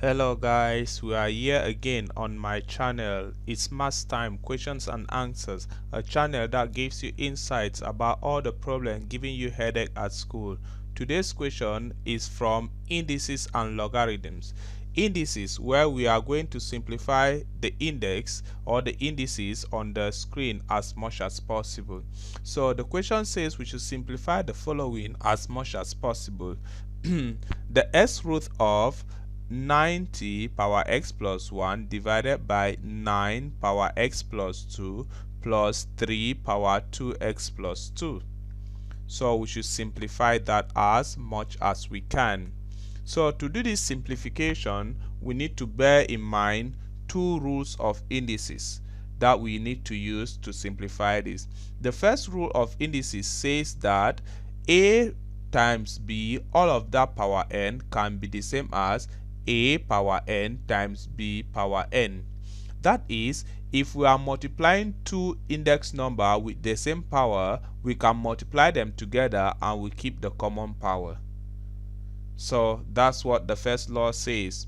Hello guys, we are here again on my channel. It's Maths Time Questions and Answers, a channel that gives you insights about all the problems giving you headache at school. Today's question is from Indices and Logarithms. Indices, where we are going to simplify the index or the indices on the screen as much as possible. So the question says we should simplify the following as much as possible. The s root of 90 power x plus 1 divided by 9 power x plus 2 plus 3 power 2x plus 2. So we should simplify that as much as we can. So to do this simplification, we need to bear in mind two rules of indices that we need to use to simplify this. The first rule of indices says that a times b, all of that power n, can be the same as a power n times b power n. That is, if we are multiplying two index number with the same power, we can multiply them together and we keep the common power. So that's what the first law says.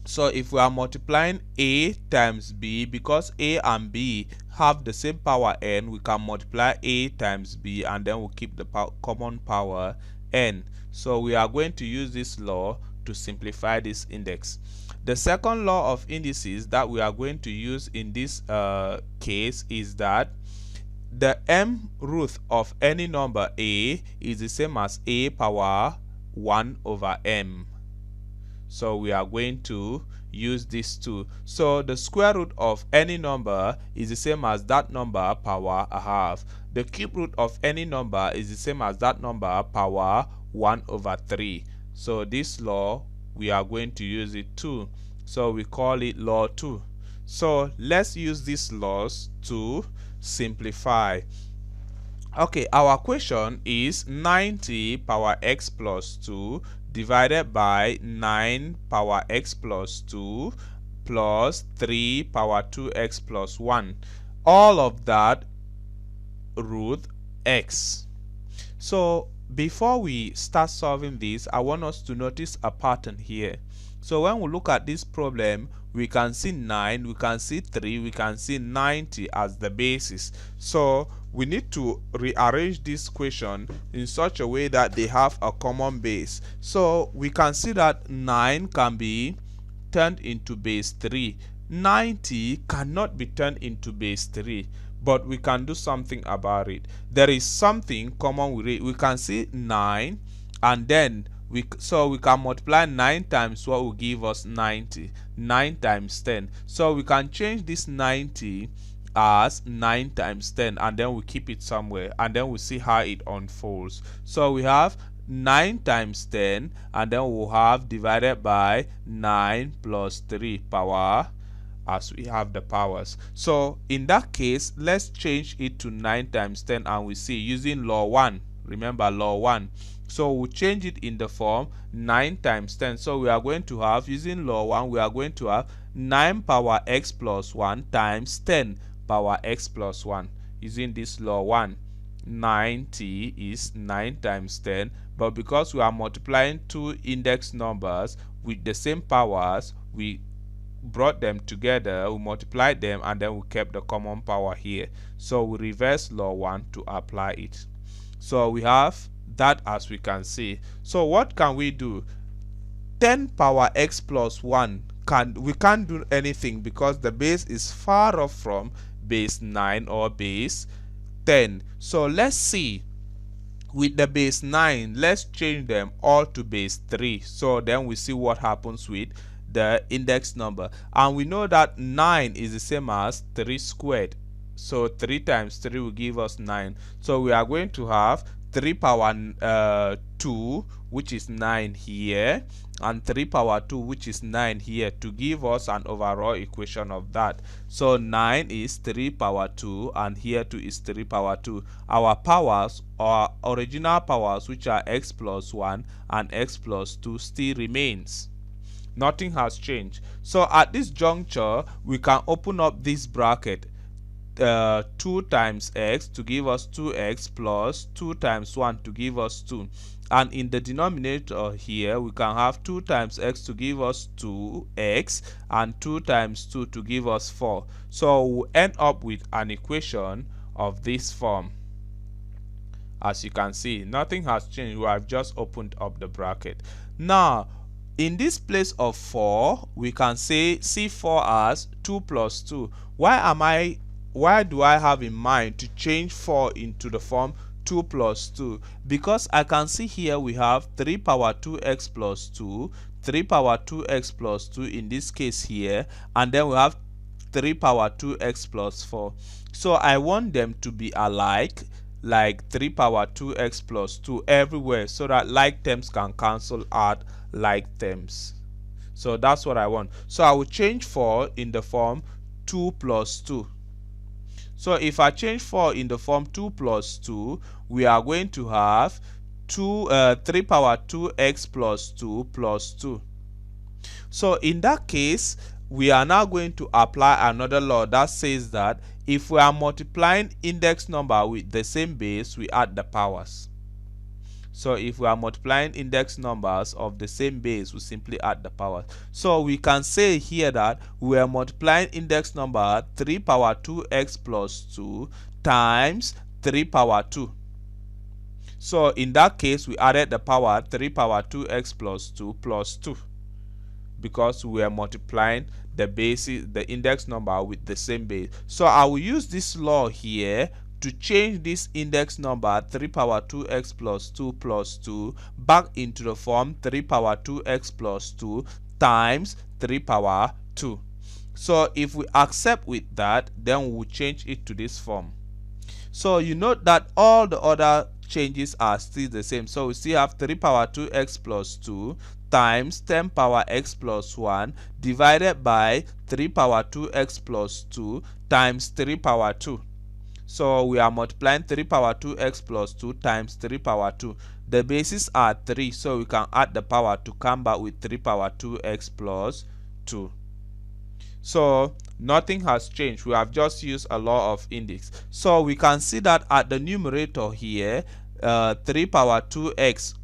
So if we are multiplying a times b, because a and b have the same power n, we can multiply a times b and then we'll keep the common power n. So we are going to use this law to simplify this index. The second law of indices that we are going to use in this case is that the m root of any number a is the same as a power 1 over m. So we are going to use these two. So the square root of any number is the same as that number power a half. The cube root of any number is the same as that number power 1 over 3. So this law, we are going to use it too. So we call it law 2. So let's use these laws to simplify. Okay, our question is 90 power x plus 2 divided by 9 power x plus 2 plus 3 power 2x plus 1. All of that root x. So before we start solving this, I want us to notice a pattern here. So when we look at this problem, we can see 9, we can see 3, we can see 90 as the basis. So we need to rearrange this question in such a way that they have a common base. So we can see that 9 can be turned into base 3. 90 cannot be turned into base 3. But we can do something about it. There is something common with it. We can see 9 and then we can multiply 9 times what will give us 90. 9 times 10. So we can change this 90 as 9 times 10 and then we keep it somewhere and then we see how it unfolds. So we have 9 times 10 and then we'll have divided by 9 plus 3 power, as we have the powers. So in that case, let's change it to 9 times 10 and we see using law 1. Remember law 1. So we'll change it in the form 9 times 10. So we are going to have, using law 1, we are going to have 9 power x plus 1 times 10 power x plus 1. Using this law 1, 90 is 9 times 10. But because we are multiplying two index numbers with the same powers, we brought them together, we multiplied them, and then we kept the common power here. So we reverse law 1 to apply it. So we have that, as we can see. So what can we do? 10 power x plus 1, we can't do anything because the base is far off from base 9 or base 10. So let's see. With the base 9, let's change them all to base 3. So then we see what happens with the index number, and we know that 9 is the same as 3 squared. So 3 times 3 will give us 9. So we are going to have 3 power 2, which is 9 here, and 3 power 2, which is 9 here, to give us an overall equation of that. So 9 is 3 power 2 and here 2 is 3 power 2. Our powers, our original powers, which are x plus 1 and x plus 2, still remains. Nothing has changed. So at this juncture, we can open up this bracket, 2 times x to give us 2x plus 2 times 1 to give us 2. and in the denominator here we can have 2 times x to give us 2x and 2 times 2 to give us 4. So we'll end up with an equation of this form. As you can see, nothing has changed. We have just opened up the bracket. Now in this place of 4, we can see 4 as 2 plus 2. Why do I have in mind to change 4 into the form 2 plus 2? Because I can see here we have 3 power 2x plus 2, 3 power 2x plus 2 in this case here, and then we have 3 power 2x plus 4. So I want them to be alike, like 3 power 2x plus 2 everywhere, so that like terms can cancel out like terms. So that's what I want. So I will change 4 in the form 2 plus 2. So if I change 4 in the form 2 plus 2, we are going to have 3 power 2x plus 2 plus 2. So in that case, we are now going to apply another law that says that if we are multiplying index number with the same base, we add the powers. So if we are multiplying index numbers of the same base, we simply add the powers. So we can say here that we are multiplying index number 3 power 2x plus 2 times 3 power 2. So in that case, we added the power 3 power 2x plus 2 plus 2, because we are multiplying the index number with the same base. So I will use this law here to change this index number 3 power 2x plus 2 plus 2 back into the form 3 power 2x plus 2 times 3 power 2. So if we accept with that, then we will change it to this form. So you note that all the other changes are still the same. So we still have 3 power 2x plus 2 times 10 power x plus 1 divided by 3 power 2x plus 2 times 3 power 2. So we are multiplying 3 power 2x plus 2 times 3 power 2. The bases are 3, so we can add the power to come back with 3 power 2x plus 2. So nothing has changed. We have just used a law of index. So we can see that at the numerator here, 3 power 2x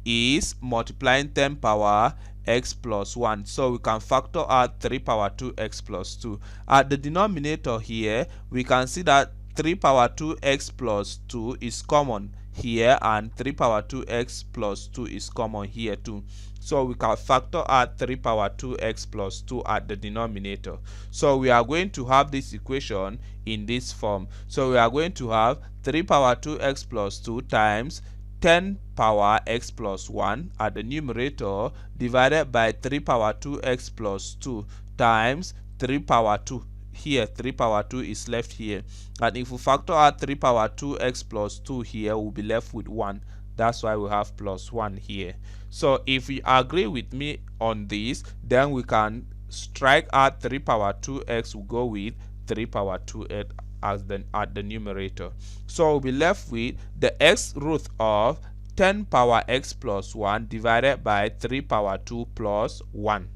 is multiplying 10 power x plus 1. So we can factor out 3 power 2x plus 2. At the denominator here, we can see that 3 power 2x plus 2 is common here, and 3 power 2x plus 2 is common here too. So we can factor out 3 power 2x plus 2 at the denominator. So we are going to have this equation in this form. So we are going to have 3 power 2x plus 2 times 10 power x plus 1 at the numerator divided by 3 power 2x plus 2 times 3 power 2. Here 3 power 2 is left here, and if we factor out 3 power 2x plus 2 here, we'll be left with 1. That's why we have plus 1 here. So if you agree with me on this, then we can strike out 3 power 2x, we'll go with 3 power 2x as at the numerator. So we'll be left with the x root of 10 power x plus 1 divided by 3 power 2 plus 1.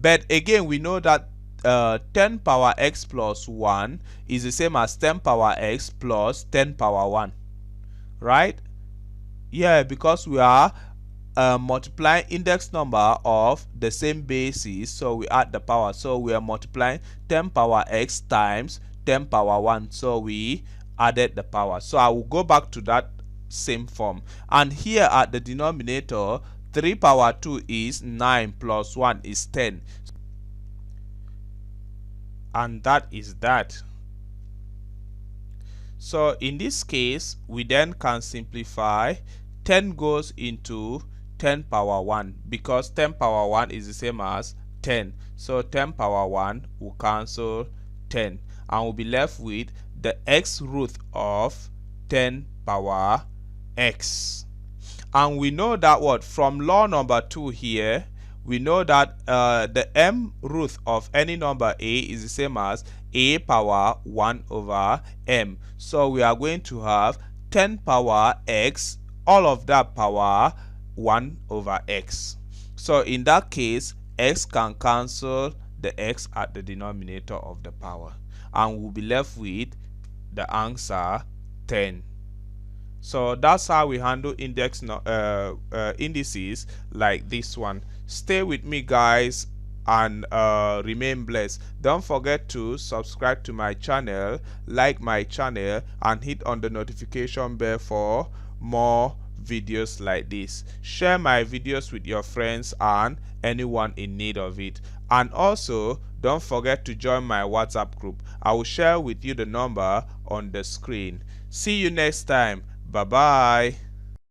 But again, we know that 10 power x plus 1 is the same as 10 power x plus 10 power 1, right? Yeah, because we are multiplying index number of the same basis, so we add the power. So we are multiplying 10 power x times 10 power 1, so we added the power. So I will go back to that same form, and here at the denominator, 3 power 2 is 9 plus 1 is 10, and that is that. So in this case, we then can simplify. 10 goes into 10 power 1, because 10 power 1 is the same as 10. So 10 power 1 will cancel 10, and we'll be left with the x root of 10 power x. And we know that what from law number 2 here, we know that the m root of any number a is the same as a power 1 over m. So we are going to have 10 power x, all of that power 1 over x. So in that case, x can cancel the x at the denominator of the power, and we'll be left with the answer 10. So that's how we handle indices like this one. Stay with me, guys, and remain blessed. Don't forget to subscribe to my channel, like my channel, and hit on the notification bell for more videos like this. Share my videos with your friends and anyone in need of it. And also, don't forget to join my WhatsApp group. I will share with you the number on the screen. See you next time. Bye bye.